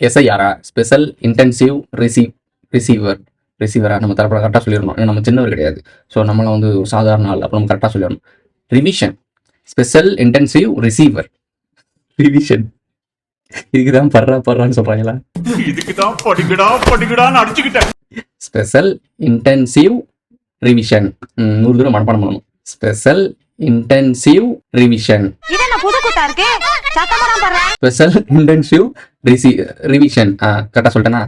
எஸ்ஐஆரா, special intensive ரிசீவரா நம்ம தரப்பட கரெக்டாக சொல்லிடணும். ஏன்னா நம்ம சின்னவர் கிடையாது. ஸோ நம்மளை வந்து ஒரு சாதாரண ஆள், அப்போ நம்ம கரெக்டாக சொல்லிடணும். Revision, special intensive receiver, revision. இதுக்குதான் படுறான்னு சொல்றாங்களா? இதுக்குதான் படிக்கடான்னு அடிச்சுக்கிட்டேன். ஸ்பெஷல் இன்டென்சிவ் ரிவிஷன் 100 தூரம் மனப்பாடம் பண்ணணும். Special intensive revision, special intensive revision. கரெக்டாக சொல்லிட்டேன்னா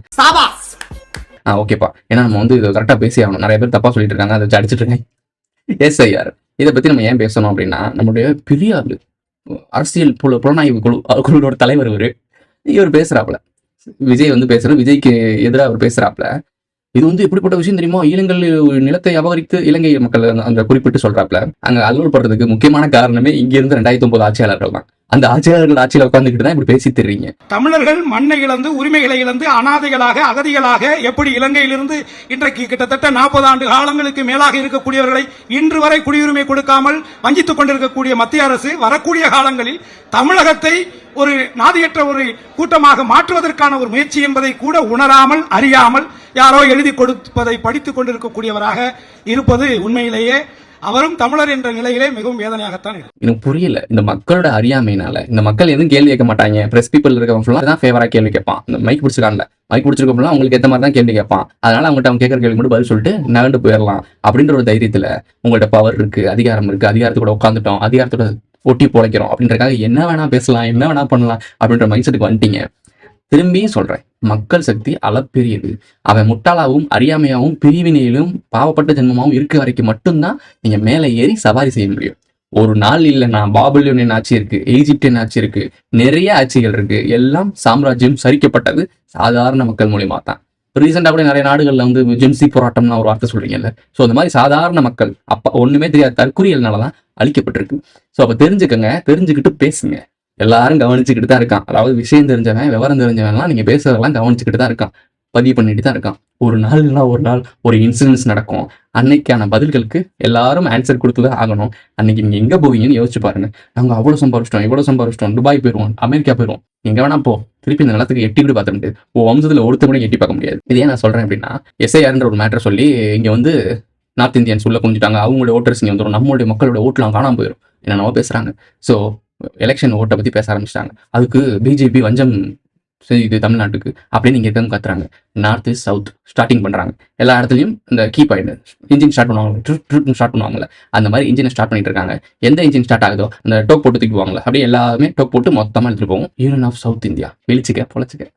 ஓகேப்பா. ஏன்னா நம்ம வந்து இதை கரெக்டாக பேசி ஆகணும். நிறைய பேர் தப்பாக சொல்லிட்டு இருக்காங்க, அதை வச்சு அடிச்சுட்டு இருக்காங்க. எஸ்ஐஆர் இதை பற்றி நம்ம ஏன் பேசணும் அப்படின்னா, நம்மளுடைய பெரிய ஆளு அரசியல் புலனாய்வு குழுவோட தலைவர் இவர் பேசுறாப்புல. விஜய் வந்து பேசுறாரு, விஜய்க்கு எதிராக அவர் பேசுறாப்புல. இது வந்து எப்படிப்பட்ட விஷயம் தெரியுமா? நிலத்தை அபகரித்து இலங்கை மக்கள் அந்த குறிப்பிட்டு சொல்றாப்புல. அங்க அலுவல் படுறதுக்கு முக்கியமான காரணமே இங்க இருந்து 2009 ஆட்சியாளர்கள் தான். அந்த ஆட்சியாளர்கள் ஆட்சியில உட்கார்ந்துக்கிட்டு தான் இப்படி பேசி தெரியுங்க. தமிழர்கள் மண்ணை இழந்து, உரிமைகளை இழந்து, அனாதைகளாக, அகதிகளாக எப்படி இலங்கையிலிருந்து இன்றைக்கு கிட்டத்தட்ட 40 ஆண்டு காலங்களுக்கு மேலாக இருக்கக்கூடியவர்களை இன்று வரை குடியுரிமை கொடுக்காமல் வஞ்சித்துக் கொண்டிருக்கக்கூடிய மத்திய அரசு வரக்கூடிய காலங்களில் தமிழகத்தை ஒரு நாதியற்ற ஒரு கூட்டமாக மாற்றுவதற்கான ஒரு முயற்சி என்பதை கூட உணராமல், அறியாமல் யாரோ எழுதி கொடுப்பதை படித்துக் கொண்டிருக்கக்கூடியவராக இருப்பது உண்மையிலேயே அவரும் தமிழர் என்ற நிலையிலே மிகவும் வேதனையாகத்தான் இருக்கு. எனக்கு புரியல இந்த மக்களோட அறியாமையினால. இந்த மக்கள் எதுவும் கேள்வி கேட்க மாட்டாங்க. பிரஸ் பீப்பிள் இருக்கவங்க தான் ஃபேவரா கேள்வி கேட்பான். இந்த மைக் பிடிச்சிருக்கான்ல, மைக் பிடிச்சிருக்கோம்னா அவங்களுக்கு ஏற்ற மாதிரி தான் கேள்வி கேட்பான். அதனால அவங்ககிட்ட அவங்க கேட்கற கேள்வி மட்டும் பதில் சொல்லிட்டு நகண்டு போயிடலாம் அப்படின்ற ஒரு தைரியத்துல உங்கள்ட்ட பவர் இருக்கு, அதிகாரம் இருக்கு, அதிகாரத்தோட உட்காந்துட்டோம், அதிகாரத்தோட ஒட்டி பொழைக்கிறோம் அப்படின்றக்காக என்ன வேணா பேசலாம், என்ன வேணா பண்ணலாம் அப்படின்ற மைண்ட் செட்டுக்கு வந்துட்டீங்க. திரும்பியும் சொல்றேன், மக்கள் சக்தி அளப்பெரியது. அவன் முட்டாளாவும் அறியாமையாவும் பிரிவினையிலும் பாவப்பட்ட ஜென்மமாவும் இருக்க வரைக்கும் மட்டும்தான் நீங்க மேலே ஏறி சவாரி செய்ய முடியும். ஒரு நாள் இல்லைன்னா பாபிலோனியன் ஆட்சி இருக்கு, எகிப்தியன் ஆட்சி இருக்கு, நிறைய ஆட்சிகள் இருக்கு. எல்லாம் சாம்ராஜ்யம் சரிக்கப்பட்டது சாதாரண மக்கள் மூலியமா தான். ரீசெண்டா கூட நிறைய நாடுகள்ல வந்து ஜென்சி போராட்டம்னா ஒரு வார்த்தை சொல்றீங்கல்ல. ஸோ அந்த மாதிரி சாதாரண மக்கள் அப்ப ஒண்ணுமே தெரியாத தற்கொலைகள்னாலதான் அழிக்கப்பட்டிருக்கு. ஸோ அப்ப தெரிஞ்சுக்கங்க, தெரிஞ்சுக்கிட்டு பேசுங்க. எல்லாரும் கவனிச்சுக்கிட்டு தான் இருக்கான். அதாவது விஷயம் தெரிஞ்சவன், விவரம் தெரிஞ்சவன்லாம் நீங்க பேசுறதெல்லாம் கவனிச்சுக்கிட்டு தான் இருக்கான், பதிவு பண்ணிட்டு தான் இருக்கான். ஒரு நாள் ஒரு இன்சிடென்ட்ஸ் நடக்கும். அன்னைக்கான பதில்களுக்கு எல்லாரும் ஆன்சர் கொடுத்துதான் ஆகணும். அன்னைக்கு நீங்க எங்க போவீங்கன்னு யோசிச்சு பாருங்க. நாங்க அவ்வளவு சம்பாதிச்சிட்டோம், இவ்வளவு சம்பாதிச்சிட்டோம், துபாய் போயிருவோம், அமெரிக்கா போயிருவோம், எங்க வேணா போ, திருப்பி இந்த நிலத்துக்கு எட்டி கூட பார்த்த முடியாது. வம்சத்துல ஒருத்த கூட எட்டி பார்க்க முடியாது. இதே நான் சொல்றேன் அப்படின்னா, எஸ்ஐஆர்ன்ற ஒரு மேட்டர் சொல்லி இங்க வந்து நார்த் இந்தியன்ஸ் உள்ள குஞ்சிட்டாங்க, அவங்களோட ஓட்டர்ஸ் இங்க வந்துடும், நம்மளுடைய மக்களோட ஓட்டுலாம் காணாம போயிடும் என்னென்னவோ பேசுறாங்க. ஸோ எலெக்ஷன் ஓட்டை பத்தி பேச ஆரம்பிச்சிட்டாங்க. அதுக்கு பிஜேபி வஞ்சம் இது தமிழ்நாட்டுக்கு அப்படின்னு நீங்க இருக்கவங்க கத்துறாங்க. நார்த் இஸ்ட் சவுத் ஸ்டார்டிங் பண்றாங்க. எல்லா இடத்துலையும் இந்த கீ பாயிண்ட் இன்ஜின் ஸ்டார்ட் பண்ணுவாங்க, ஸ்டார்ட் பண்ணுவாங்கல்ல, அந்த மாதிரி இன்ஜினை ஸ்டார்ட் பண்ணிட்டு இருக்காங்க. எந்த இன்ஜின் ஸ்டார்ட் ஆகுதோ அந்த டோக் போட்டு தூக்கிடுவாங்களா, அப்படியே எல்லாமே டோக் போட்டு மொத்தமா எடுத்துட்டு போவோம். யூனியன் ஆஃப் சவுத் இந்தியா வெளிச்சிக்க பொழைச்சிக்க.